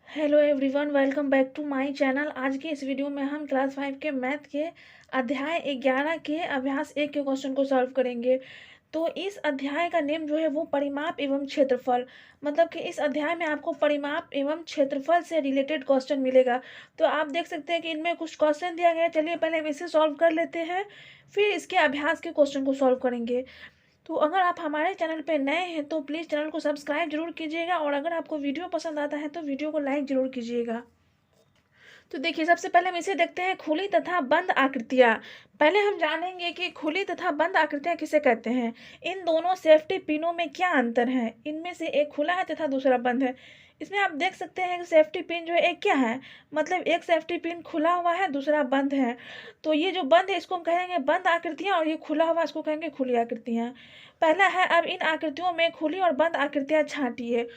Hello everyone, welcome back to my channel. आज के इस वीडियो में हम क्लास 5 के मैथ के अध्याय 11 के अभ्यास 1 के क्वेश्चन को सॉल्व करेंगे। तो इस अध्याय का नेम जो है वो परिमाप एवं क्षेत्रफल, मतलब कि इस अध्याय में आपको परिमाप एवं क्षेत्रफल से रिलेटेड क्वेश्चन मिलेगा। तो आप देख सकते हैं कि इनमें कुछ क्वेश्चन दिया गया है। चलिए पहले हम इसे सॉल्व कर लेते हैं, फिर इसके अभ्यास के क्वेश्चन को सॉल्व करेंगे। तो अगर आप हमारे चैनल पे नए हैं तो प्लीज़ चैनल को सब्सक्राइब जरूर कीजिएगा, और अगर आपको वीडियो पसंद आता है तो वीडियो को लाइक जरूर कीजिएगा। तो देखिए, सबसे पहले हम इसे देखते हैं, खुली तथा बंद आकृतियाँ। पहले हम जानेंगे कि खुली तथा बंद आकृतियाँ किसे कहते हैं। इन दोनों सेफ्टी पिनों में क्या अंतर है। इनमें से एक खुला है तथा दूसरा बंद है। इसमें आप देख सकते हैं कि सेफ्टी पिन जो है एक क्या है, मतलब एक सेफ्टी पिन खुला हुआ है, दूसरा बंद है। तो ये जो बंद है इसको हम कहेंगे बंद आकृतियाँ, और ये खुला हुआ इसको कहेंगे खुली आकृतियाँ। पहला है, अब इन आकृतियों में खुली और बंद आकृतियाँ छांटिए।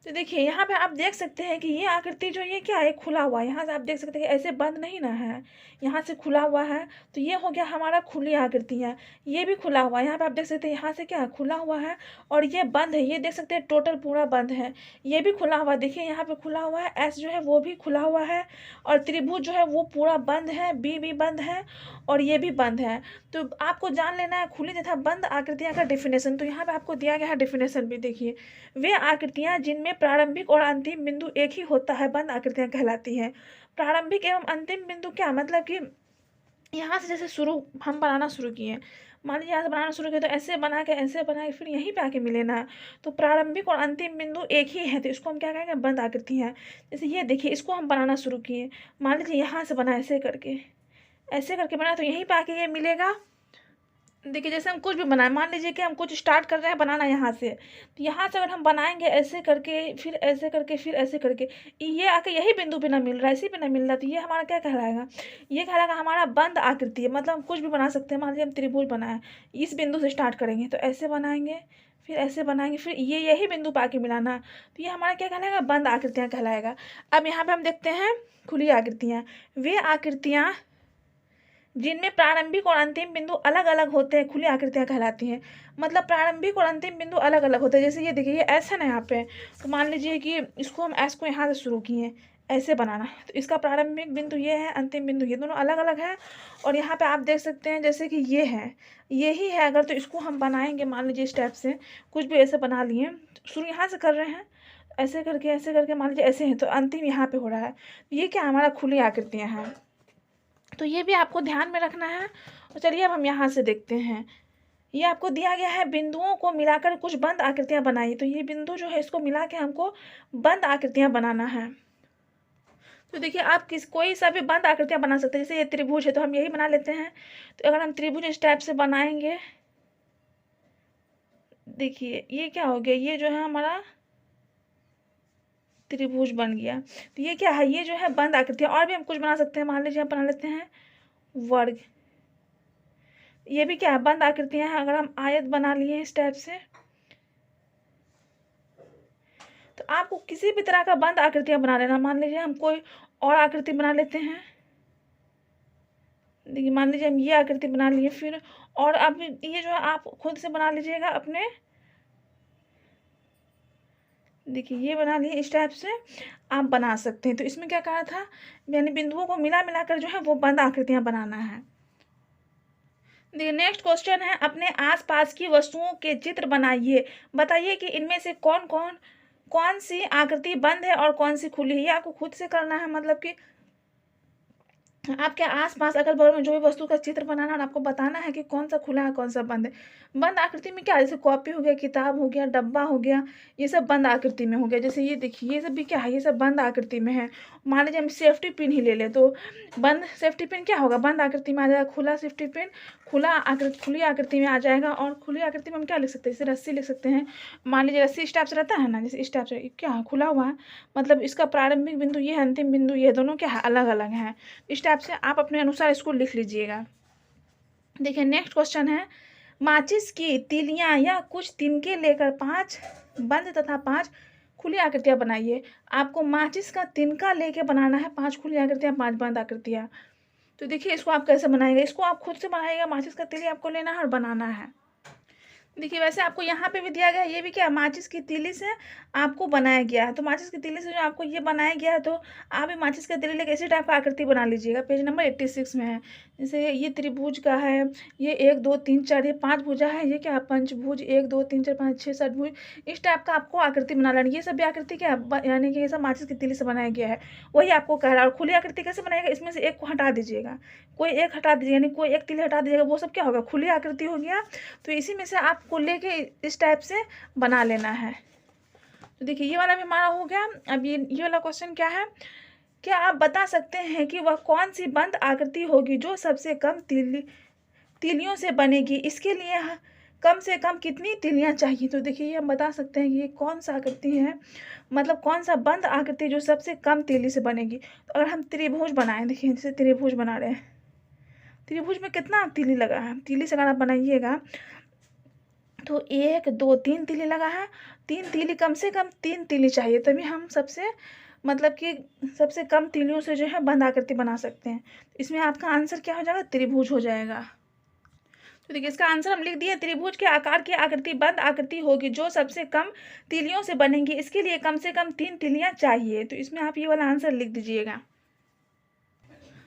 तो देखिए यहाँ पे आप देख सकते हैं कि ये आकृति जो ये क्या है, खुला हुआ है। यहाँ से आप देख सकते हैं कि ऐसे बंद नहीं ना है, यहाँ से खुला हुआ है। तो ये हो गया हमारा खुली आकृतियाँ। ये भी खुला हुआ है, यहाँ पे आप देख सकते हैं यहाँ से क्या है, खुला हुआ है। और ये बंद है, ये देख सकते हैं टोटल पूरा बंद है। ये भी खुला हुआ है, देखिए यहाँ पे खुला हुआ है। एस जो है वो भी खुला हुआ है, और त्रिभुज जो है वो पूरा बंद है। बी भी बंद है, और ये भी बंद है। तो आपको जान लेना है खुली तथा बंद आकृतियाँ का डेफिनेशन। तो यहाँ पे आपको दिया गया है डेफिनेशन भी, देखिए। वे आकृतियाँ जिनमें प्रारंभिक और अंतिम बिंदु एक ही होता है बंद आकृतियाँ कहलाती हैं। प्रारंभिक एवं अंतिम बिंदु क्या मतलब कि यहाँ से जैसे शुरू हम बनाना शुरू किए, मान लीजिए यहाँ से बनाना शुरू किए तो ऐसे बना के ऐसे बना के फिर यहीं पे आके मिले ना। तो प्रारंभिक और अंतिम बिंदु एक ही है, तो इसको हम क्या कहेंगे, बंद आकृति है। जैसे ये देखिए, इसको हम बनाना शुरू किए, मान लीजिए यहाँ से बना ऐसे करके बना, तो यहीं पे आके ये मिलेगा। देखिए जैसे हम कुछ भी बनाए, मान लीजिए कि हम कुछ स्टार्ट कर रहे हैं बनाना यहाँ से, तो यहाँ से अगर हम बनाएंगे ऐसे करके फिर ऐसे करके फिर ऐसे करके, ये आके यही बिंदु पे ना मिल रहा है, इसी पे ना मिल रहा, तो ये हमारा क्या कहलाएगा, ये कहलाएगा हमारा बंद आकृति है। मतलब हम कुछ भी बना सकते हैं, मान लीजिए हम त्रिभुज बनाए, इस बिंदु से स्टार्ट करेंगे तो ऐसे बनाएंगे, फिर ऐसे बनाएंगे, फिर ये यही बिंदु पे आके मिलाना, तो ये हमारा क्या कहलाएगा, बंद आकृतियाँ कहलाएगा। अब यहाँ पे हम देखते हैं खुली आकृतियाँ। वे आकृतियाँ जिनमें प्रारंभिक और अंतिम बिंदु अलग अलग होते हैं खुली आकृतियाँ कहलाती हैं। मतलब प्रारंभिक और अंतिम बिंदु अलग अलग होते हैं। जैसे ये देखिए, ये एस है ना यहाँ पे, तो मान लीजिए कि इसको हम एस को यहाँ से शुरू किए, ऐसे बनाना है, तो इसका प्रारंभिक बिंदु ये है, अंतिम बिंदु ये, दोनों अलग अलग है। और यहाँ पे आप देख सकते हैं जैसे कि ये है, यही है अगर, तो इसको हम बनाएंगे, मान लीजिए स्टेप से कुछ भी ऐसे बना लिए, शुरू यहाँ से कर रहे हैं, ऐसे करके मान लीजिए ऐसे हैं, तो अंतिम यहाँ पे हो रहा है। ये क्या हमारा खुली आकृतियाँ हैं। तो ये भी आपको ध्यान में रखना है। और चलिए अब हम यहाँ से देखते हैं, ये आपको दिया गया है, बिंदुओं को मिलाकर कुछ बंद आकृतियाँ बनाई। तो ये बिंदु जो है इसको मिला के हमको बंद आकृतियाँ बनाना है। तो देखिए, आप कोई सा भी बंद आकृतियाँ बना सकते हैं। जैसे ये त्रिभुज है तो हम यही बना लेते हैं। तो अगर हम त्रिभुज इस टाइप से बनाएंगे, देखिए ये क्या हो गया, ये जो है हमारा त्रिभुज बन गया। तो ये क्या है, ये जो है बंद आकृतियाँ। और भी हम कुछ बना सकते हैं, मान लीजिए हम बना लेते हैं वर्ग। ये भी क्या है, बंद आकृतियां हैं। अगर हम आयत बना लिए इस टाइप से, तो आपको किसी भी तरह का बंद आकृतियां बना लेना। मान लीजिए हम कोई और आकृति बना लेते हैं, देखिए मान लीजिए हम ये आकृति बना लिए, फिर और अब ये जो है आप खुद से बना लीजिएगा अपने, देखिए ये बना लिए, इस टाइप से आप बना सकते हैं। तो इसमें क्या कहा था, यानी बिंदुओं को मिला मिलाकर जो है वो बंद आकृतियां बनाना है। देखिए नेक्स्ट क्वेश्चन है, अपने आसपास की वस्तुओं के चित्र बनाइए। बताइए कि इनमें से कौन सी आकृति बंद है और कौन सी खुली है। ये आपको खुद से करना है, मतलब कि आपके आसपास अगल बगल में जो भी वस्तु का चित्र बनाना है और आपको बताना है कि कौन सा खुला है कौन सा बंद है। बंद आकृति में क्या है, जैसे कॉपी हो गया, किताब हो गया, डब्बा हो गया, ये सब बंद आकृति में हो गया। जैसे ये देखिए, ये सब भी क्या है, ये सब बंद आकृति में है। मान लीजिए हम सेफ्टी पिन ही ले लें, तो बंद सेफ्टी पिन क्या होगा, बंद आकृति में आ जाएगा। खुला सेफ्टी पिन खुली आकृति में आ जाएगा। और खुली आकृति में हम क्या लिख सकते हैं, जैसे रस्सी लिख सकते हैं। मान लीजिए रस्सी इस टाइप से रहता है ना, जैसे इस टाइप से क्या है, खुला हुआ है, मतलब इसका प्रारंभिक बिंदु ये है, अंतिम बिंदु ये, दोनों क्या है, अलग अलग हैं। इस टाइप से आप अपने अनुसार इसको लिख लीजिएगा। देखिए नेक्स्ट क्वेश्चन है, माचिस की तीलियां या कुछ तिनके लेकर 5 बंद तथा 5 खुली आकृतियां बनाइए। आपको माचिस का तिनका लेके बनाना है 5 खुली आकृतियां 5 बंद आकृतियां। तो देखिए इसको आप कैसे बनाएंगे, इसको आप खुद से बनाइएगा। माचिस का तीली आपको लेना है और बनाना है। देखिए वैसे आपको यहाँ पे भी दिया गया है, ये भी क्या है, माचिस की तीली से आपको बनाया गया है। तो माचिस की तीली से जो आपको ये बनाया गया है, तो आप भी माचिस की तीली लेके इसी टाइप का आकृति बना लीजिएगा। पेज नंबर 86 में है। जैसे ये त्रिभुज का है, ये 1 2 3 4 ये 5 भुजा है, ये क्या है, पंचभुज 1 2 3 4 5 6 7 भुज। इस टाइप का आपको आकृति बना लेनी। ये सब भी आकृति क्या है, यानी कि ये सब माचिस की तीली से बनाया गया है। वही आपको कह रहा है। और खुली आकृति कैसे बनाएगा, इसमें से एक को हटा दीजिएगा, कोई एक हटा दीजिएगा, यानी कोई एक तीली हटा दीजिएगा, वो सब क्या होगा, खुली आकृति हो गया। तो इसी में से आपको लेके इस टाइप से बना लेना है। तो देखिए ये वाला भी हमारा हो गया। अब ये वाला क्वेश्चन क्या है, क्या आप बता सकते हैं कि वह कौन सी बंद आकृति होगी जो सबसे कम तीलियों से बनेगी, इसके लिए कम से कम कितनी तीलियां चाहिए। तो देखिए ये हम बता सकते हैं कि ये कौन सा आकृति है, मतलब कौन सा बंद आकृति जो सबसे कम तीली से बनेगी। तो अगर हम त्रिभुज बनाएं, देखिए जैसे त्रिभुज बना रहे हैं, त्रिभुज में कितना तीली लगा है, तीली से अगर आप बनाइएगा तो 1 2 3 तीली लगा है। 3 तीली, कम से कम 3 तीली चाहिए, तभी हम सबसे मतलब कि सबसे कम तीलियों से जो है बंद आकृति बना सकते हैं। इसमें आपका आंसर क्या हो जाएगा, त्रिभुज हो जाएगा। तो देखिए इसका आंसर हम लिख दिए, त्रिभुज के आकार की आकृति बंद आकृति होगी जो सबसे कम तीलियों से बनेगी, इसके लिए कम से कम 3 तीलियां चाहिए। तो इसमें आप ये वाला आंसर लिख दीजिएगा।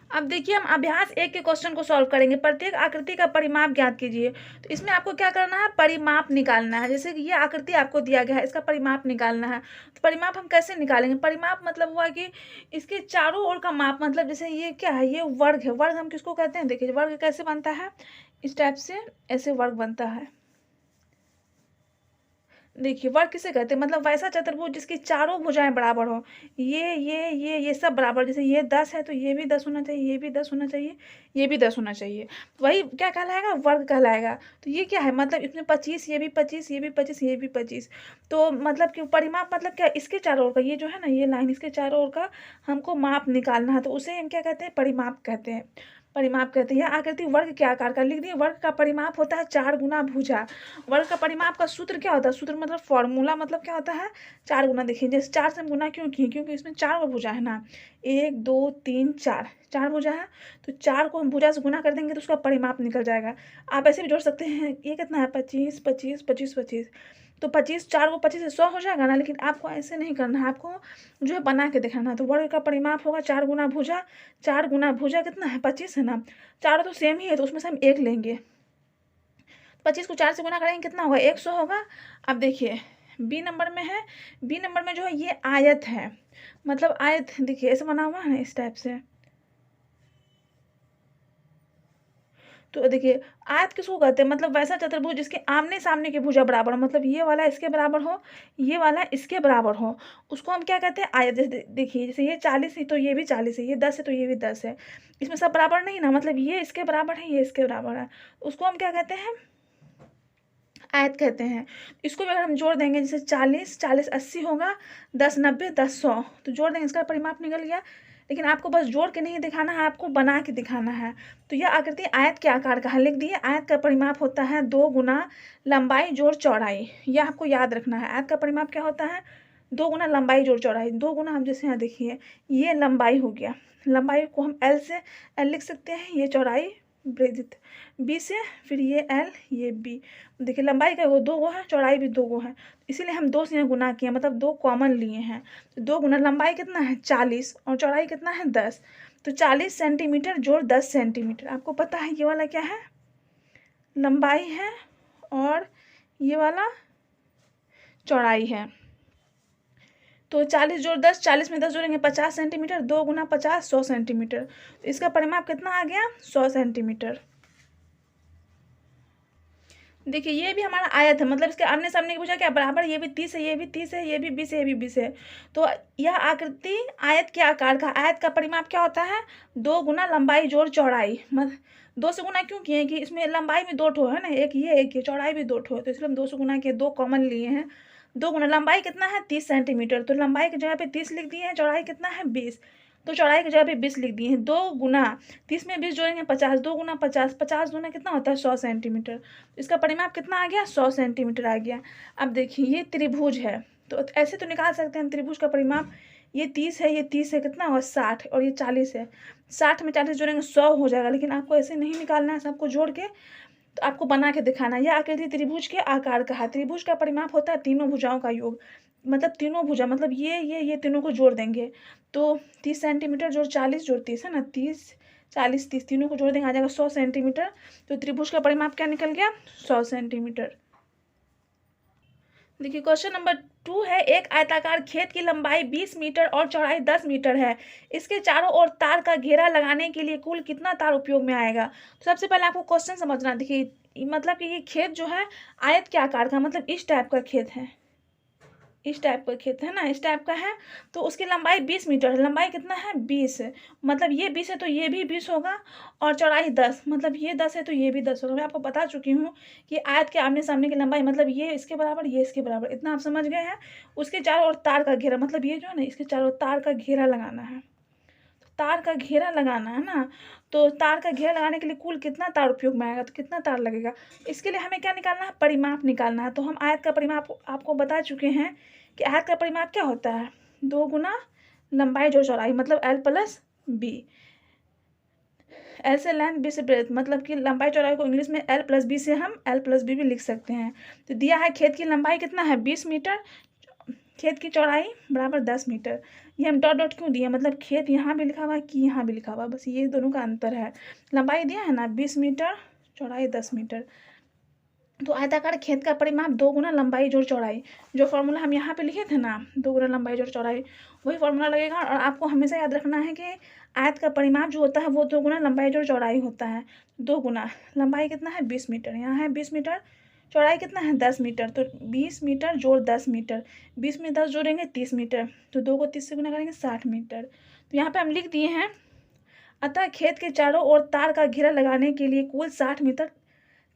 अब देखिए हम अभ्यास 1 के क्वेश्चन को सॉल्व करेंगे। प्रत्येक आकृति का परिमाप ज्ञात कीजिए। तो इसमें आपको क्या करना है, परिमाप निकालना है। जैसे कि ये आकृति आपको दिया गया है, इसका परिमाप निकालना है। तो परिमाप हम कैसे निकालेंगे, परिमाप मतलब हुआ कि इसके चारों ओर का माप, मतलब जैसे ये क्या है, ये वर्ग है। वर्ग हम किसको कहते हैं, देखिए वर्ग कैसे बनता है, इस टाइप से ऐसे वर्ग बनता है। देखिए वर्ग किसे कहते हैं, मतलब वैसा चतुर्भुज जिसकी चारों भुजाएं बराबर हो। ये सब बराबर, जैसे ये 10 है तो ये भी 10 होना चाहिए, ये भी 10 होना चाहिए, ये भी 10 होना चाहिए। तो वही क्या कहलाएगा, वर्ग कहलाएगा। तो ये क्या है, मतलब इसमें 25, ये भी 25, ये भी 25, ये भी 25। तो मतलब कि परिमाप मतलब क्या, इसके चारों ओर का, ये जो है ना, ये लाइन इसके चारों ओर का हमको माप निकालना है। तो उसे हम क्या कहते हैं, परिमाप कहते हैं। परिमाप कहते हैं। यह आकृति वर्ग के आकार का, लिख दिए। वर्ग का परिमाप होता है 4 गुना भुजा। वर्ग का परिमाप का सूत्र क्या होता है, सूत्र मतलब फॉर्मूला, मतलब क्या होता है, 4 गुना। देखिए जैसे 4 से हम गुना क्यों किए, क्योंकि इसमें 4 भुजा है ना, 1 2 3 4, 4 भुजा है। तो 4 को हम भुजा से गुना कर देंगे तो उसका परिमाप निकल जाएगा। आप ऐसे भी जोड़ सकते हैं, ये कितना है, 25 25 25 25। तो 25, 4 को 25 से 100 हो जाएगा ना, लेकिन आपको ऐसे नहीं करना है, आपको जो है बना के दिखाना है। तो वर्ग का परिमाप होगा 4 गुना भुजा। 4 गुना भुजा कितना है, 25 है ना, चारों तो सेम ही है, तो उसमें से हम 1 लेंगे। 25 को 4 से गुना करेंगे कितना होगा, 100 होगा। अब देखिए बी नंबर में है, बी नंबर में जो है ये आयत है, मतलब आयत देखिए ऐसे बना हुआ है ना, इस टाइप से। तो देखिए आयत किसको कहते हैं, मतलब वैसा चतुर्भुज जिसके आमने सामने की भुजा बराबर हो, मतलब ये वाला इसके बराबर हो, ये वाला इसके बराबर हो, उसको हम क्या कहते हैं, आयत। जैसे देखिए जैसे ये 40 है तो ये भी 40 है, ये 10 है तो ये भी 10 है, इसमें सब बराबर नहीं ना, मतलब ये इसके बराबर है, ये इसके बराबर है, उसको हम क्या कहते हैं, आयत कहते हैं। इसको भी अगर हम जोड़ देंगे, जैसे 40 40 80 होगा, 10 90 10 100, तो जोड़ देंगे, इसका परिमाप निकल गया। लेकिन आपको बस जोड़ के नहीं दिखाना है, आपको बना के दिखाना है। तो यह आकृति आयत के आकार का है, लिख दिए। आयत का परिमाप होता है 2 गुना लंबाई जोड़ चौड़ाई, यह आपको याद रखना है। आयत का परिमाप क्या होता है, 2 गुना लंबाई जोड़ चौड़ाई। 2 गुना हम जैसे यहाँ देखिए, ये लंबाई हो गया, लंबाई को हम एल से एल लिख सकते हैं, ये चौड़ाई विभाजित बी से, फिर ये एल ये बी। देखिए लंबाई का वो 2 गो है, चौड़ाई भी 2 गो है, इसीलिए हम 2 से यहाँ गुना किए, मतलब 2 कॉमन लिए हैं। तो 2 गुना लंबाई कितना है 40 और चौड़ाई कितना है 10, तो 40 सेंटीमीटर जोड़ 10 सेंटीमीटर। आपको पता है ये वाला क्या है, लंबाई है, और ये वाला चौड़ाई है। तो 40 जोड़ 10, 40 में 10 जोड़ेंगे 50 सेंटीमीटर, 2 गुना 50 100 सेंटीमीटर। तो इसका परिमाप कितना आ गया, 100 सेंटीमीटर। देखिए ये भी हमारा आयत है, मतलब इसके आमने सामने की भुजा क्या बराबर, ये भी 30 है, ये भी 30 है, ये भी 20 है, ये भी 20 है। तो यह आकृति आयत के आकार का, आयत का परिमाप क्या होता है, 2 गुना लंबाई जोड़ चौड़ाई। मतलब 2 से गुना क्यों किए, कि इसमें लंबाई भी 2 ठो है ना, एक ये चौड़ाई भी 2 ठो है, तो इसलिए हम 2 से गुना किए, 2 कॉमन लिए हैं। 2 गुना लंबाई कितना है 30 सेंटीमीटर, तो लंबाई की जगह पे 30 लिख दिए हैं, चौड़ाई कितना है 20, तो चौड़ाई की जगह पे 20 लिख दिए हैं। 2 गुना 30 में 20 जोड़ेंगे 50, 2 गुना 50, 50 गुना कितना होता है 100 सेंटीमीटर। इसका परिमाप कितना आ गया, 100 सेंटीमीटर आ गया। अब देखिए ये त्रिभुज है, तो ऐसे तो निकाल सकते हैं त्रिभुज का परिमाप, ये 30 है, ये 30 है, कितना हुआ 60, और ये 40 है, 60 में 40 जोड़ेंगे 100 हो जाएगा। लेकिन आपको ऐसे नहीं निकालना है, सबको जोड़ के तो आपको बना के दिखाना है। यह आकृति त्रिभुज के आकार का है। त्रिभुज का परिमाप होता है तीनों भुजाओं का योग, मतलब तीनों भुजा, मतलब ये तीनों को जोड़ देंगे तो 30 सेंटीमीटर जोड़ 40 जोड़ 30 है ना, 30 40 30 तीनों को जोड़ देंगे, आ जाएगा 100 सेंटीमीटर। तो त्रिभुज का परिमाप क्या निकल गया, 100 सेंटीमीटर। देखिए क्वेश्चन नंबर 2 है, एक आयताकार खेत की लंबाई 20 मीटर और चौड़ाई 10 मीटर है। इसके चारों ओर तार का घेरा लगाने के लिए कुल कितना तार उपयोग में आएगा। तो सबसे पहले आपको क्वेश्चन समझना। देखिए मतलब कि ये खेत जो है आयत के आकार का, मतलब इस टाइप का खेत है, इस टाइप का खेत है ना, इस टाइप का है। तो उसकी लंबाई 20 मीटर है। लंबाई कितना है, 20 है, मतलब ये 20 है तो ये भी 20 होगा, और चौड़ाई 10, मतलब ये 10 है तो ये भी 10 होगा। मैं आपको बता चुकी हूँ कि आयत के आमने सामने की लंबाई, मतलब ये इसके बराबर, ये इसके बराबर, इतना आप समझ गए हैं। उसके चारों ओर तार का घेरा, मतलब ये जो है ना, इसके चारों ओर तार का घेरा लगाना है। तो तार का घेरा लगाना है ना, तो तार का घेरा लगाने के लिए कुल कितना तार उपयोग में आएगा, तो कितना तार लगेगा। इसके लिए हमें क्या निकालना है, परिमाप निकालना है। तो हम आयत का परिमाप आपको बता चुके हैं कि आयत का परिमाप क्या होता है, 2 गुना लंबाई जोड़ चौड़ाई, मतलब L प्लस बी। L से लेंथ, B से ब्रेथ, मतलब कि लंबाई चौड़ाई को इंग्लिश में L प्लस बी से हम L प्लस बी भी लिख सकते हैं। तो दिया है खेत की लंबाई कितना है, 20 मीटर, खेत की चौड़ाई बराबर 10 मीटर। ये हम डॉट डॉट क्यों दिए, मतलब खेत यहाँ भी लिखा हुआ है कि यहाँ भी लिखा हुआ है, बस ये दोनों का अंतर है। लंबाई दिया है ना 20 मीटर, चौड़ाई 10 मीटर। तो आयताकार खेत का परिमाप 2 गुना लंबाई जोड़ चौड़ाई, जो फॉर्मूला हम यहाँ पे लिखे थे ना, 2 गुना लंबाई जोड़ चौड़ाई, वही फॉर्मूला लगेगा। और आपको हमेशा याद रखना है कि आयत का परिमाप जो होता है वो 2 गुना लंबाई जोड़ चौड़ाई होता है। 2 गुना लंबाई कितना है, 20 मीटर, यहाँ है 20 मीटर, चौड़ाई कितना है 10 मीटर, तो 20 मीटर जोड़ 10 मीटर, 20 में 10 जोड़ेंगे 30 मीटर, तो 2 को 30 से गुना करेंगे 60 मीटर। तो यहाँ पे हम लिख दिए हैं, अतः खेत के चारों ओर तार का घेरा लगाने के लिए कुल 60 मीटर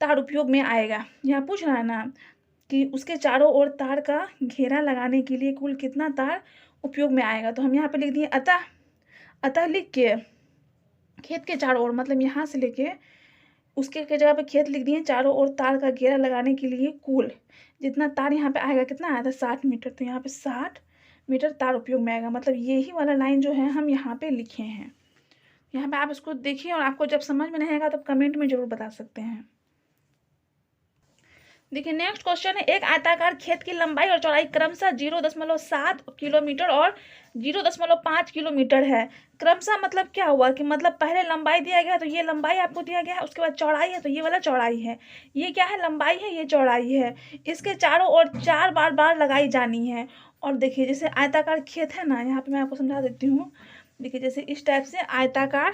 तार उपयोग में आएगा। यहाँ पूछ रहा है ना कि उसके चारों ओर तार का घेरा लगाने के लिए कुल कितना तार उपयोग में आएगा। तो हम यहाँ पे लिख दिए अतः लिख के खेत के चारों ओर, मतलब यहाँ से लेके उसके के जगह पे खेत लिख दिए, चारों ओर तार का घेरा लगाने के लिए कुल जितना तार यहाँ पे आएगा, कितना आया था 60 मीटर, तो यहाँ पे 60 मीटर तार उपयोग में आएगा। मतलब यही वाला लाइन जो है हम यहाँ पे लिखे हैं। यहाँ पे आप इसको देखिए, और आपको जब समझ में नहीं आएगा तब कमेंट में जरूर बता सकते हैं। देखिए नेक्स्ट क्वेश्चन है, एक आयताकार खेत की लंबाई और चौड़ाई क्रमशः 0.7 किलोमीटर और 0.5 किलोमीटर है। क्रमशः मतलब क्या हुआ कि मतलब पहले लंबाई दिया गया, तो ये लंबाई आपको दिया गया है, उसके बाद चौड़ाई है, तो ये वाला चौड़ाई है, ये क्या है, लंबाई है, ये चौड़ाई है। इसके चारों ओर 4 बार बार लगाई जानी है। और देखिए जैसे आयताकार खेत है ना, यहाँ पे मैं आपको समझा देती हूँ। देखिए जैसे इस टाइप से आयताकार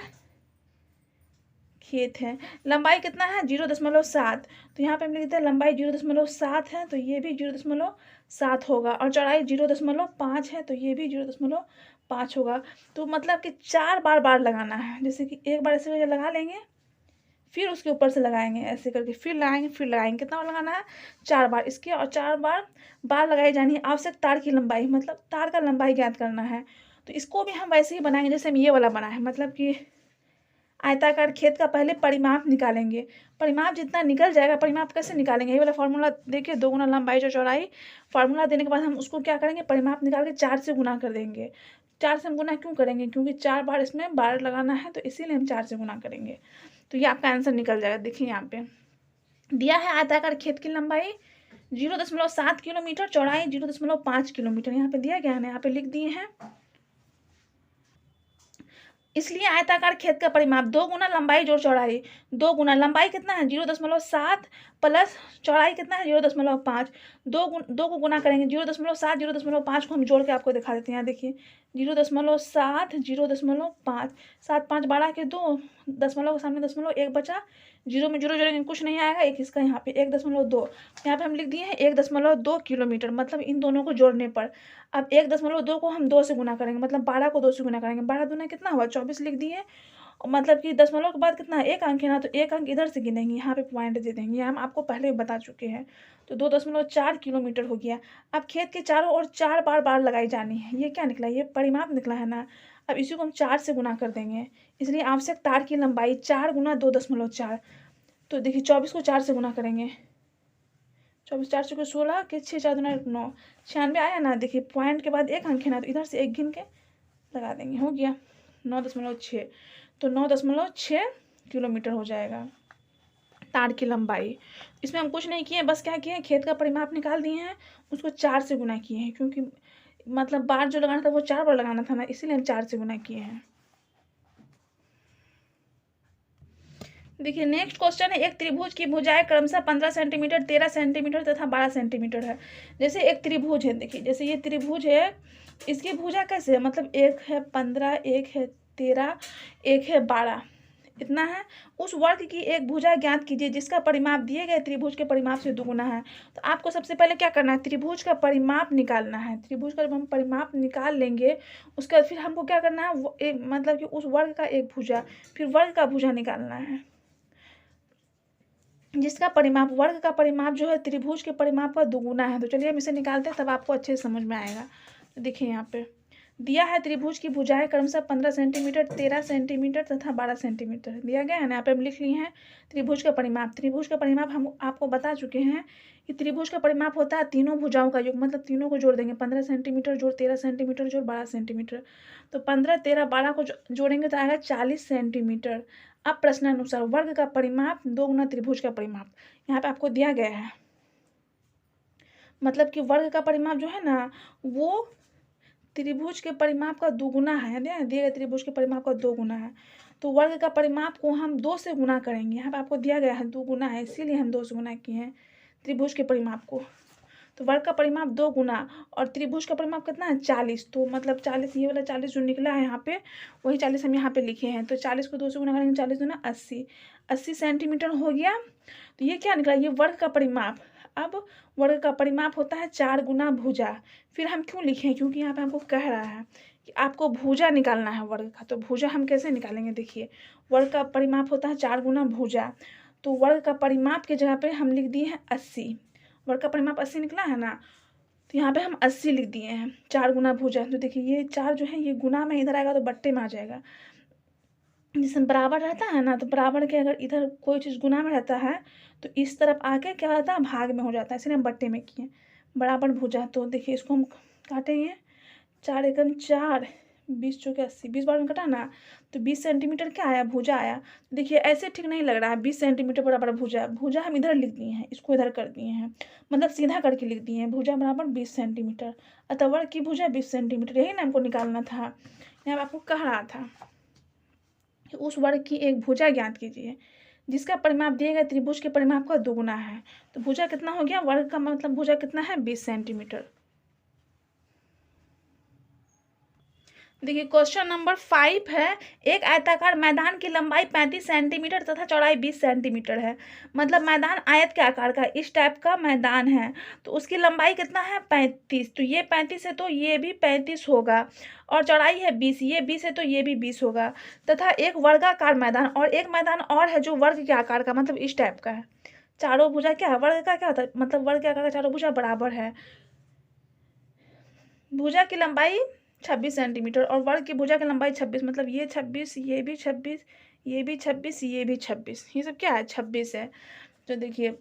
खेत है, लंबाई कितना है 0.7, तो यहाँ पे हम लिखते हैं लंबाई 0.7 है, तो ये भी 0.7 होगा, और चौड़ाई 0.5 है, तो ये भी 0.5 होगा। तो मतलब कि 4 बार बार लगाना है, जैसे कि एक बार ऐसे करके लगा लेंगे, फिर उसके ऊपर से लगाएंगे ऐसे करके, फिर लगाएंगे, फिर लगाएंगे, कितना बार लगाना है 4 बार इसके, और 4 बार बार लगाई जानी है। आवश्यक तार की लंबाई, मतलब तार का लंबाई ज्ञात करना है। तो इसको भी हम वैसे ही बनाएंगे जैसे हम ये वाला बना है, मतलब कि आयताकार खेत का पहले परिमाप निकालेंगे। परिमाप जितना निकल जाएगा, परिमाप कैसे निकालेंगे, ये वाला फॉर्मूला देखिए, 2 गुना लंबाई जो चौड़ाई, फार्मूला देने के बाद हम उसको क्या करेंगे, परिमाप निकाल के 4 से गुना कर देंगे। 4 से हम गुना क्यों करेंगे, क्योंकि 4 बार इसमें बार लगाना है, तो इसीलिए हम 4 से गुना करेंगे। तो ये आपका आंसर निकल जाएगा। देखिए यहाँ पे दिया है आयताकार खेत की लंबाई 0.7 किलोमीटर, चौड़ाई 0.5 किलोमीटर, यहाँ पे दिया गया है ना, यहाँ पे लिख दिए हैं। इसलिए आयताकार खेत का परिमाप 2 गुना लंबाई जोड़ चौड़ाई, 2 गुना लंबाई कितना है 0.7 प्लस चौड़ाई कितना है 0.5, 2 को गुना करेंगे 0.7 0.5 को हम जोड़ के आपको दिखा देते हैं। देखिए 0.7 0.5, 7 5 12 के 2, दशमलव के सामने दशमलव 1 बचा, 0 में 0 जोड़ेंगे कुछ नहीं आएगा, एक इसका यहाँ पे 1.2, यहाँ पे हम लिख दिए हैं 1.2 किलोमीटर, मतलब इन दोनों को जोड़ने पर। अब 1.2 को हम 2 से गुना करेंगे, मतलब 12 को 2 से गुना करेंगे, 12 दूना कितना हुआ 24 लिख दिए। मतलब कि दशमलव के बाद कितना है, एक अंक है ना, तो एक अंक इधर से गिनेंगे, यहाँ पे पॉइंट दे देंगे, हम आपको पहले बता चुके हैं। तो 2.4 किलोमीटर हो गया। अब खेत के चारों ओर 4 बार बार लगाई जानी है, ये क्या निकला, ये परिमाप निकला है ना। अब इसी को हम 4 से गुना कर देंगे, इसलिए आवश्यक तार की लंबाई 4 गुना 2.4। तो देखिए 24 को 4 से गुना करेंगे, 24 4 चौके 16 के 6 4 दूना 9, 96 आया ना। देखिए पॉइंट के बाद एक अंक है ना, तो इधर से एक गिन के लगा देंगे, हो गया 9.6, तो 9.6 किलोमीटर हो जाएगा। तार की लंबाई। इसमें हम कुछ नहीं किए, बस क्या किए, खेत का परिमाप निकाल दिए हैं, उसको 4 से गुना किए हैं, क्योंकि मतलब बार जो लगाना था वो 4 बार लगाना था ना, इसीलिए हम 4 से गुना किए हैं। देखिए नेक्स्ट क्वेश्चन है, एक त्रिभुज की भुजाएं क्रमशः 15 सेंटीमीटर, 13 सेंटीमीटर तथा 12 सेंटीमीटर है। जैसे एक त्रिभुज है, देखिए जैसे ये त्रिभुज है, इसकी भुजा कैसे है, मतलब एक है 15, एक है 13, एक है 12, इतना है। उस वर्ग की एक भुजा ज्ञात कीजिए जिसका परिमाप दिए गए त्रिभुज के परिमाप से दुगुना है। तो आपको सबसे पहले क्या करना है, त्रिभुज का परिमाप निकालना है। त्रिभुज का जब हम परिमाप निकाल लेंगे, उसके बाद फिर हमको क्या करना है, मतलब कि उस वर्ग का एक भुजा, फिर वर्ग का भुजा निकालना है जिसका परिमाप, वर्ग का परिमाप जो है त्रिभुज के परिमाप का दुगुना है। तो चलिए हम इसे निकालते हैं, तब आपको अच्छे से समझ में आएगा। तो देखिए यहाँ पे दिया है, त्रिभुज की भुजाएं क्रमशः 15 सेंटीमीटर, 13 सेंटीमीटर तथा 12 सेंटीमीटर दिया गया है ना। यहाँ पे हम लिख लिए हैं त्रिभुज का परिमाप। त्रिभुज का परिमाप हम आपको बता चुके हैं कि त्रिभुज का परिमाप होता है तीनों भुजाओं का योग, मतलब तीनों को जोड़ देंगे, 15 सेंटीमीटर जोड़ 13 सेंटीमीटर जोड़ 12 सेंटीमीटर। तो 15, 13, 12 को जोड़ेंगे तो आएगा 40 सेंटीमीटर। अब प्रश्नानुसार वर्ग का परिमाप 2 गुना त्रिभुज का परिमाप यहाँ पे आपको दिया गया है। मतलब कि वर्ग का परिमाप जो है ना, वो त्रिभुज के परिमाप का 2 गुना है, दिए गए त्रिभुज के परिमाप का 2 गुना है। तो वर्ग का परिमाप को हम 2 से गुना करेंगे। यहाँ पे आपको दिया गया है 2 गुना है, इसीलिए हम 2 से गुना किए हैं त्रिभुज के परिमाप को। तो वर्ग का परिमाप 2 गुना और त्रिभुज का परिमाप कितना है 40। तो मतलब 40, ये वाला 40 जो निकला है यहाँ पे, वही 40 हम यहाँ पे लिखे हैं। तो 40 को 2 से गुना करेंगे, 40 दूना 80, 80 सेंटीमीटर हो गया। तो ये क्या निकला, ये वर्ग का परिमाप। अब वर्ग का परिमाप होता है 4 गुना भुजा। फिर हम क्यों लिखे, क्योंकि यहाँ पे हमको कह रहा है कि आपको भुजा निकालना है वर्ग का। तो भुजा हम कैसे निकालेंगे, देखिए वर्ग का परिमाप होता है 4 गुना भुजा। तो वर्ग का परिमाप के जगह पे हम लिख दिए हैं 80। वर्ग का परिमाप 80 निकला है ना, तो यहाँ पे हम 80 लिख दिए हैं, 4 गुना भुजा। तो देखिए ये 4 जो है ये गुना में इधर आएगा तो बट्टे में आ जाएगा। जैसे बराबर रहता है ना, तो बराबर के अगर इधर कोई चीज़ गुना में रहता है तो इस तरफ आके क्या होता है, भाग में हो जाता है, इसलिए हम बट्टे में किए बराबर भुजा। तो देखिए इसको हम काटेंगे, 4 एकम 4, 20 चौके 80, 20 बार में कटा ना, तो 20 सेंटीमीटर क्या आया, भुजा आया। देखिए ऐसे ठीक नहीं लग रहा है, 20 सेंटीमीटर बराबर भुजा। भुजा हम इधर लिख दिए हैं, इसको इधर कर दिए हैं, मतलब सीधा करके लिख दिए हैं, भुजा बराबर 20 सेंटीमीटर। अतः वर्ग की भुजा 20 सेंटीमीटर, यही ना हमको निकालना था। यहाँ आपको कह रहा था कि उस वर्ग की एक भुजा ज्ञात कीजिए जिसका परिमाप दिए गए त्रिभुज के परिमाप का 2 गुना है। तो भुजा कितना हो गया, वर्ग का मतलब भुजा कितना है 20 सेंटीमीटर। देखिए क्वेश्चन नंबर 5 है, एक आयताकार मैदान की लंबाई 35 सेंटीमीटर तथा चौड़ाई 20 सेंटीमीटर है। मतलब मैदान आयत के आकार का, इस टाइप का मैदान है, तो उसकी लंबाई कितना है 35। तो ये 35 है तो ये भी 35 होगा, और चौड़ाई है 20, ये 20 है तो ये भी 20 होगा। तथा एक वर्गाकार मैदान, और एक मैदान और है जो वर्ग के आकार का, मतलब इस टाइप का है। चारों भुजा क्या है, वर्ग का क्या होता है, मतलब वर्ग के आकार का चारों भुजा बराबर है। भुजा की लंबाई 26 सेंटीमीटर और वर्ग की भुजा की लंबाई 26, मतलब ये 26, ये भी 26, ये भी 26, ये भी 26, ये सब क्या है 26 है। तो देखिए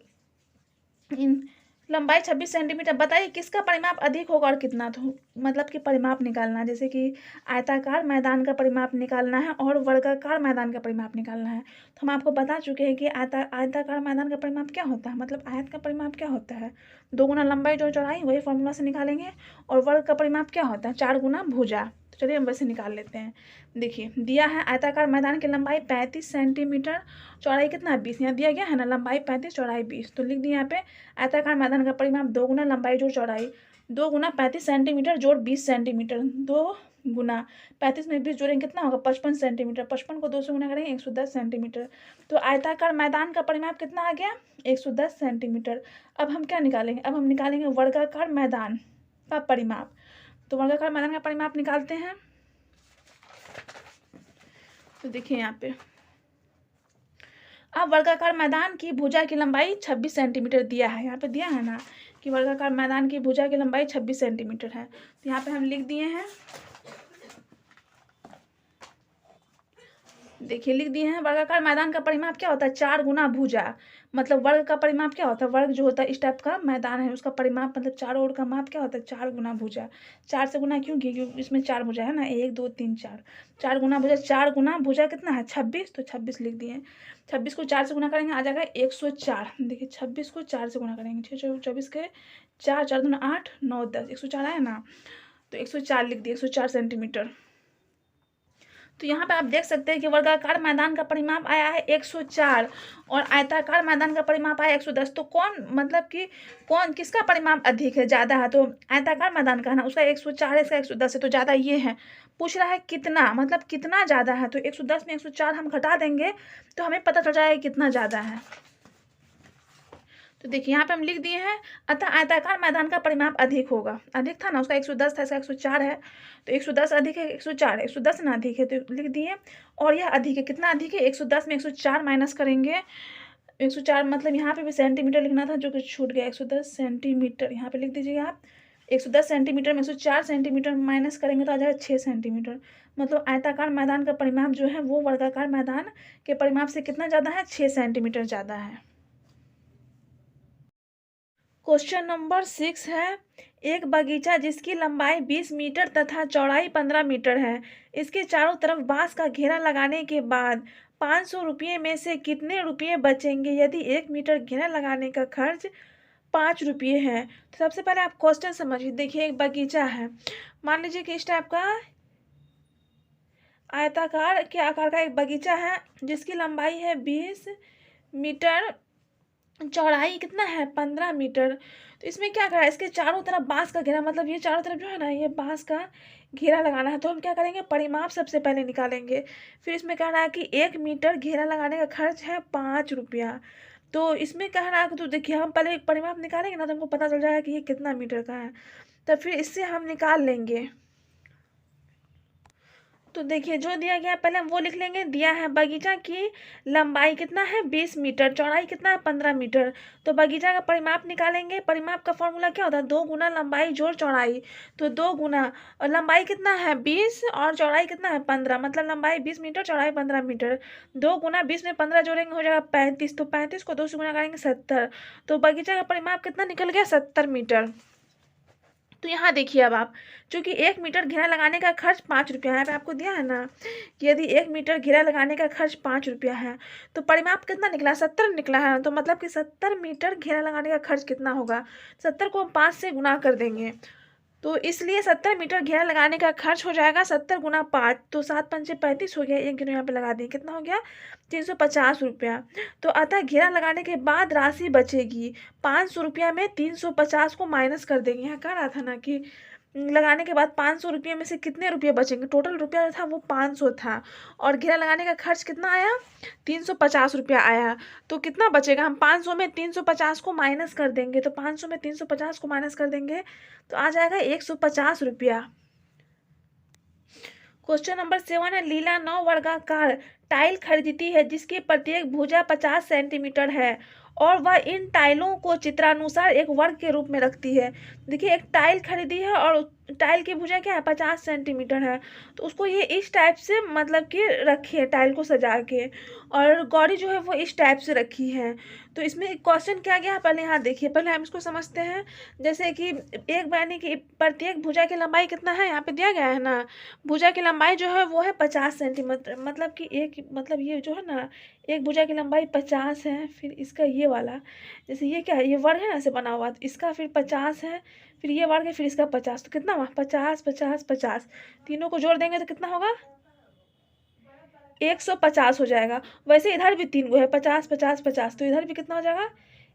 इन लंबाई 26 सेंटीमीटर, बताइए किसका परिमाप अधिक होगा और कितना। तो मतलब कि परिमाप निकालना है, जैसे कि आयताकार मैदान का परिमाप निकालना है और वर्गाकार मैदान का परिमाप निकालना है। तो हम आपको बता चुके हैं कि आयताकार मैदान का परिमाप क्या होता है, मतलब आयत का परिमाप क्या होता है 2 गुना लंबाई जो चौड़ाई, वही फॉर्मूला से निकालेंगे। और वर्ग का परिमाप क्या होता है 4 गुना भुजा। तो चलिए हम वैसे निकाल लेते हैं। देखिए दिया है आयताकार मैदान की लंबाई 35 सेंटीमीटर, चौड़ाई कितना है 20, यहाँ दिया गया है ना, लंबाई 35 चौड़ाई 20। तो लिख दिए यहाँ पे आयताकार मैदान का परिमाप 2 गुना लंबाई जोड़ चौड़ाई, 2 गुना 35 सेंटीमीटर जोड़ 20 सेंटीमीटर, 2 गुना 35 में 20 जोड़ेंगे कितना होगा 55 सेंटीमीटर, 55 को 2 से गुना करेंगे 110 सेंटीमीटर। तो आयताकार मैदान का परिमाप कितना आ गया 110 सेंटीमीटर। अब हम क्या निकालेंगे, अब हम निकालेंगे वर्गाकार मैदान का परिमाप। तो वर्गाकार मैदान का परिमाप निकालते हैं। तो देखिए यहाँ पे अब वर्गाकार मैदान की भुजा की लंबाई 26 सेंटीमीटर दिया है, यहाँ पे दिया है ना कि वर्गाकार मैदान की भुजा की लंबाई 26 सेंटीमीटर है। तो यहाँ पे हम लिख दिए हैं, देखिए लिख दिए हैं वर्गाकार मैदान का परिमाप क्या होता है 4 गुना भुजा, मतलब वर्ग का परिमाप क्या होता है, वर्ग जो होता है इस टाइप का मैदान है उसका परिमाप मतलब चारों ओर का माप क्या होता है, 4 गुना भुजा। 4 से गुना क्यों किया, क्योंकि इसमें 4 भुजा है ना, 1 2 3 4, 4 गुना भुजा, 4 गुना भुजा कितना है 26, तो 26 लिख दिए। 26 को 4 से गुना करेंगे आ जाएगा 104। देखिए 26 को 4 से गुना करेंगे, 6 24 के 4, 4 दूना 8 9 10, 104 आया ना, तो 104 लिख दिए, 104 सेंटीमीटर। तो यहाँ पे आप देख सकते हैं कि वर्गाकार मैदान का परिमाप आया है 104 और आयताकार मैदान का परिमाप आया 110। तो कौन मतलब कि कौन किसका परिमाप अधिक है, ज़्यादा है, तो आयताकार मैदान का है ना, उसका 104 है, इसका 110 है, तो ज़्यादा ये है। पूछ रहा है कितना, मतलब कितना ज़्यादा है, तो 110 में 104 हम घटा देंगे तो हमें पता चल जाएगा कितना ज़्यादा है। तो देखिए यहाँ पे हम लिख दिए हैं, अतः आयताकार मैदान का परिमाप अधिक होगा। अधिक था ना, उसका 110 था, इसका 104 है, तो 110 अधिक है 104, 110 ना अधिक है तो लिख दिए। और यह अधिक है, कितना अधिक है, 110 में 104 माइनस करेंगे, 104 मतलब यहाँ पे भी सेंटीमीटर लिखना था जो कि छूट गया, 110 सेंटीमीटर यहाँ पे लिख दीजिएगा आप। 110 सेंटीमीटर में 104 सेंटीमीटर माइनस करेंगे तो आ जाएगा 6 सेंटीमीटर। मतलब आयताकार मैदान का परिमाप जो है वो वर्गाकार मैदान के परिमाप से कितना ज़्यादा है, 6 सेंटीमीटर ज़्यादा है। क्वेश्चन नंबर 6 है, एक बगीचा जिसकी लंबाई 20 मीटर तथा चौड़ाई 15 मीटर है, इसके चारों तरफ बांस का घेरा लगाने के बाद 500 रुपये में से कितने रुपये बचेंगे यदि 1 मीटर घेरा लगाने का खर्च 5 रुपये है। तो सबसे पहले आप क्वेश्चन समझिए। देखिए एक बगीचा है, मान लीजिए कि इस टाइप का आयताकार के आकार का एक बगीचा है जिसकी लंबाई है 20 मीटर, चौड़ाई कितना है 15 मीटर। तो इसमें क्या करा है, इसके चारों तरफ बांस का घेरा, मतलब ये चारों तरफ जो है ना ये बांस का घेरा लगाना है। तो हम क्या करेंगे, परिमाप सबसे पहले निकालेंगे। फिर इसमें कह रहा है कि 1 मीटर घेरा लगाने का खर्च है 5 रुपया। तो इसमें कह रहा है कि तो देखिए हम पहले एक परिमाप निकालेंगे ना तो हमको पता चल जाएगा कि ये कितना मीटर का है, तो फिर इससे हम निकाल लेंगे। तो देखिए जो दिया गया है पहले हम वो लिख लेंगे। दिया है बगीचा की लंबाई कितना है 20 मीटर, चौड़ाई कितना है 15 मीटर। तो बगीचा का परिमाप निकालेंगे। परिमाप का फॉर्मूला क्या होता है, 2 गुना लंबाई जोड़ चौड़ाई। तो 2 गुना, और लंबाई कितना है 20 और चौड़ाई कितना है 15, मतलब लंबाई 20 मीटर चौड़ाई 15 मीटर। 2 गुना 20 में 15 जोड़ेंगे हो जाएगा 35। तो 35 को 2 से गुना करेंगे 70। तो बगीचा का परिमाप कितना निकल गया 70 मीटर। तो यहाँ देखिए अब आप, चूंकि 1 मीटर घेरा लगाने का खर्च 5 रुपया है, यहाँ पे आपको दिया है ना कि यदि 1 मीटर घेरा लगाने का खर्च 5 रुपया है तो परिमाप कितना निकला 70 निकला है। तो मतलब कि 70 मीटर घेरा लगाने का खर्च कितना होगा, 70 को हम 5 से गुना कर देंगे। तो इसलिए 70 मीटर घेरा लगाने का खर्च हो जाएगा 70 गुना 5, तो 7 पंचे 35 हो गया। एक गिनो यहाँ पे लगा दें, कितना हो गया 350 रुपया। तो अतः घेरा लगाने के बाद राशि बचेगी 500 रुपया में 350 को माइनस कर देंगे। यहाँ कह रहा था ना कि लगाने के बाद 500 रुपये में से कितने रुपये बचेंगे, टोटल रुपया जो था वो 500 था और घेरा लगाने का खर्च कितना आया 350 रुपया आया। तो कितना बचेगा, हम 500 में 350 को माइनस कर देंगे। तो 500 में 350 को माइनस कर देंगे तो आ जाएगा 150 रुपया। क्वेश्चन नंबर 7 है, लीला 9 वर्गाकार टाइल खरीदती है जिसकी प्रत्येक भुजा 50 सेंटीमीटर है और वह इन टाइलों को चित्रानुसार एक वर्ग के रूप में रखती है। देखिए एक टाइल खरीदी है और टाइल की भुजा क्या है 50 सेंटीमीटर है, तो उसको ये इस टाइप से मतलब कि रखी है टाइल को सजा के, और गौरी जो है वो इस टाइप से रखी है। तो इसमें क्वेश्चन क्या गया पहले यहाँ देखिए, पहले हम इसको समझते हैं। जैसे कि एक यानी कि प्रत्येक भुजा की लंबाई कितना है, यहाँ पे दिया गया है ना, भुजा की लंबाई जो है वो है 50 सेंटीमीटर, मतलब कि एक मतलब ये जो है ना एक भुजा की लंबाई 50 है। फिर इसका ये वाला जैसे ये क्या है, ये वर्ग है ना ऐसे बना हुआ, तो इसका फिर 50 है, फिर ये वर्ग है, फिर इसका 50। तो कितना हुआ 50 50 50, तीनों को जोड़ देंगे तो कितना होगा 150 हो जाएगा। वैसे इधर भी 3 गो है 50 50 50, तो इधर भी कितना हो जाएगा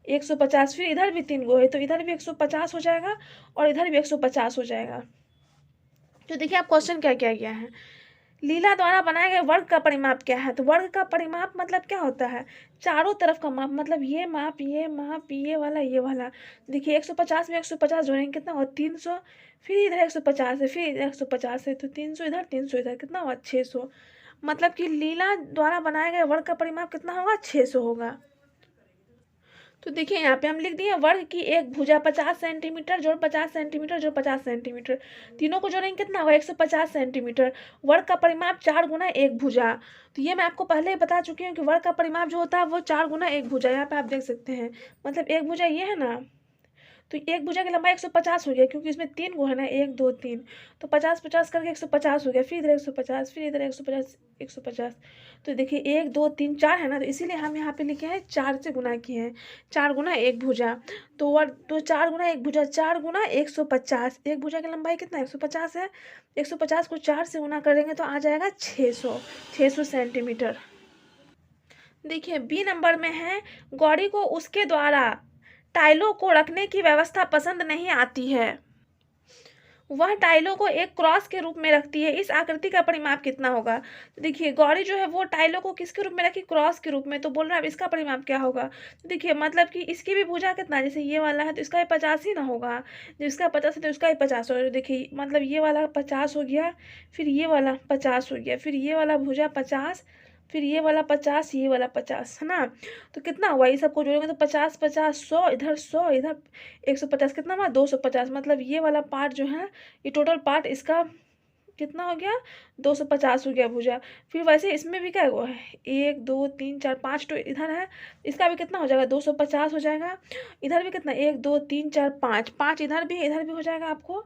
150। फिर इधर भी 3 गो है तो इधर भी 150 हो जाएगा और इधर भी 150 हो जाएगा। तो देखिए आप क्वेश्चन क्या किया गया है, लीला द्वारा बनाए गए वर्ग का परिमाप क्या है। तो वर्ग का परिमाप मतलब क्या होता है, चारों तरफ का माप, मतलब ये माप ये माप ये वाला ये वाला। देखिए 150 में 150 जोड़ेंगे कितना हुआ 300, फिर इधर 150 है, फिर इधर 150 है, तो 300 इधर 300 इधर, कितना हुआ 600। मतलब कि लीला द्वारा बनाए गए वर्ग का परिमाप कितना होगा 600 होगा। तो देखिए यहाँ पे हम लिख दिए वर्ग की एक भुजा 50 सेंटीमीटर जोड़ 50 सेंटीमीटर जोड़ 50 सेंटीमीटर, तीनों को जोड़ेंगे कितना होगा 150 सेंटीमीटर। वर्ग का परिमाप 4 गुना एक भुजा, तो ये मैं आपको पहले ही बता चुकी हूँ कि वर्ग का परिमाप जो होता है वो 4 गुना एक भुजा, यहाँ पे आप देख सकते हैं, मतलब एक भुजा ये है ना, तो एक भुजा की लंबाई 150 हो गया, क्योंकि इसमें 3 गो है ना, 1 2 3, तो 50 50 करके 150 हो गया, फिर इधर 150, फिर इधर 150 150। तो देखिए 1 2 3 4 है ना, तो इसीलिए हम यहाँ पे लिखे हैं 4 से गुना किए हैं, 4 गुना एक भुजा। तो 4 गुना एक भुजा 4 गुना 150, एक भुजा की लंबाई कितना 150 है, 150 को 4 से गुना करेंगे तो आ जाएगा 600 सेंटीमीटर। देखिए बी नंबर में है, गौरी को उसके द्वारा टाइलों को रखने की व्यवस्था पसंद नहीं आती है, वह टाइलों को एक क्रॉस के रूप में रखती है, इस आकृति का परिमाप कितना होगा। तो देखिए गौरी जो है वो टाइलों को किसके रूप में रखी, क्रॉस के रूप में, तो बोल रहा है अब इसका परिमाप क्या होगा। तो देखिए मतलब कि इसकी भी भुजा कितना, जैसे ये वाला है तो इसका भी 50 ही ना होगा, जो इसका 50 है तो इसका भी 50 होगा। देखिए मतलब ये वाला 50 हो गया, फिर ये वाला 50 हो गया, फिर ये वाला भुजा 50, फिर ये वाला 50, ये वाला 50 है ना, तो कितना हुआ, ये सबको जोड़ेंगे तो 50 50 100, इधर 100, इधर 150, कितना हुआ 250, मतलब ये वाला पार्ट जो है, ये टोटल पार्ट इसका कितना हो गया 250 हो गया भुजा। फिर वैसे इसमें भी क्या हुआ है 1 2 3 4 5 तो इधर है, इसका भी कितना हो जाएगा 250 हो जाएगा, इधर भी कितना 1 2 3 4 5 5 इधर भी हो जाएगा आपको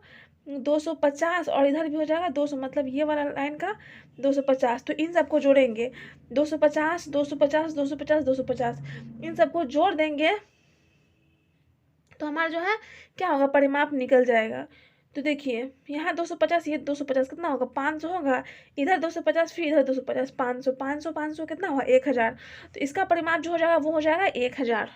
250, और इधर भी हो जाएगा 200, मतलब ये वाला लाइन का 250। तो इन सबको जोड़ेंगे 250 250 250 250, इन सबको जोड़ देंगे तो हमारा जो है क्या होगा, परिमाप निकल जाएगा। तो देखिए यहाँ 250, ये 250 कितना होगा 500 होगा, इधर 250, फिर इधर 250, 500 500 500 कितना हुआ 1000, तो इसका परिमाप जो हो जाएगा वो हो जाएगा 1000।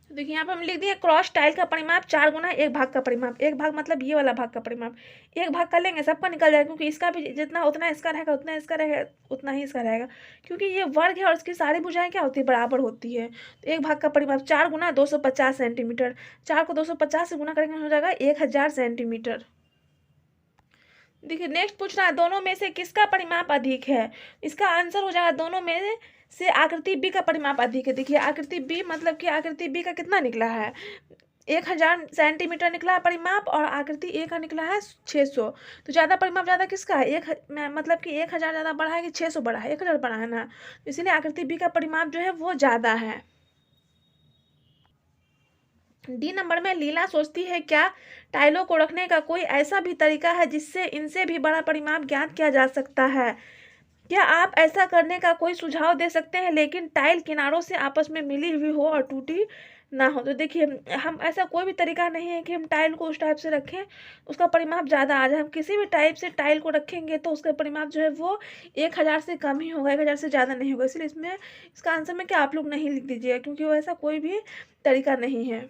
तो देखिए यहाँ पर हम लिख दिए क्रॉस टाइल का परिमाप 4 गुना एक भाग का परिमाप, एक भाग मतलब ये वाला भाग का परिमाप, एक भाग कर लेंगे सबका निकल जाएगा, क्योंकि इसका भी जितना उतना इसका रहेगा, उतना इसका रहेगा, उतना ही इसका रहेगा, क्योंकि ये वर्ग है और इसकी सारी भुजाएं क्या होती है बराबर होती है। तो एक भाग का परिमाप 4 गुना 250 सेंटीमीटर, 4 को 250 से गुना करेंगे हो जाएगा 1000 सेंटीमीटर। देखिए नेक्स्ट पूछ रहा है दोनों में से किसका परिमाप अधिक है, इसका आंसर हो जाएगा दोनों में से आकृति बी का परिमाप अधिक है। देखिए आकृति बी मतलब कि आकृति बी का कितना निकला है 1000 सेंटीमीटर निकला है परिमाप, और आकृति ए का निकला है 600, तो ज़्यादा परिमाप ज़्यादा किसका है मतलब कि 1000 ज़्यादा बड़ा है कि 600 बड़ा है, 1000 बड़ा है ना, इसीलिए आकृति बी का परिमाप जो है वो ज़्यादा है। डी नंबर में लीला सोचती है क्या टाइलों को रखने का कोई ऐसा भी तरीका है जिससे इनसे भी बड़ा परिमाप ज्ञात किया जा सकता है, क्या आप ऐसा करने का कोई सुझाव दे सकते हैं लेकिन टाइल किनारों से आपस में मिली हुई हो और टूटी ना हो। तो देखिए हम ऐसा कोई भी तरीका नहीं है कि हम टाइल को उस टाइप से रखें उसका परिमाप ज़्यादा आ जाए, हम किसी भी टाइप से टाइल को रखेंगे तो उसका परिमाप जो है वो 1000 से कम ही होगा, 1000 से ज़्यादा नहीं होगा, इसलिए इसमें इसका आंसर में क्या आप लोग नहीं लिख दीजिएगा, क्योंकि वो ऐसा कोई भी तरीका नहीं है।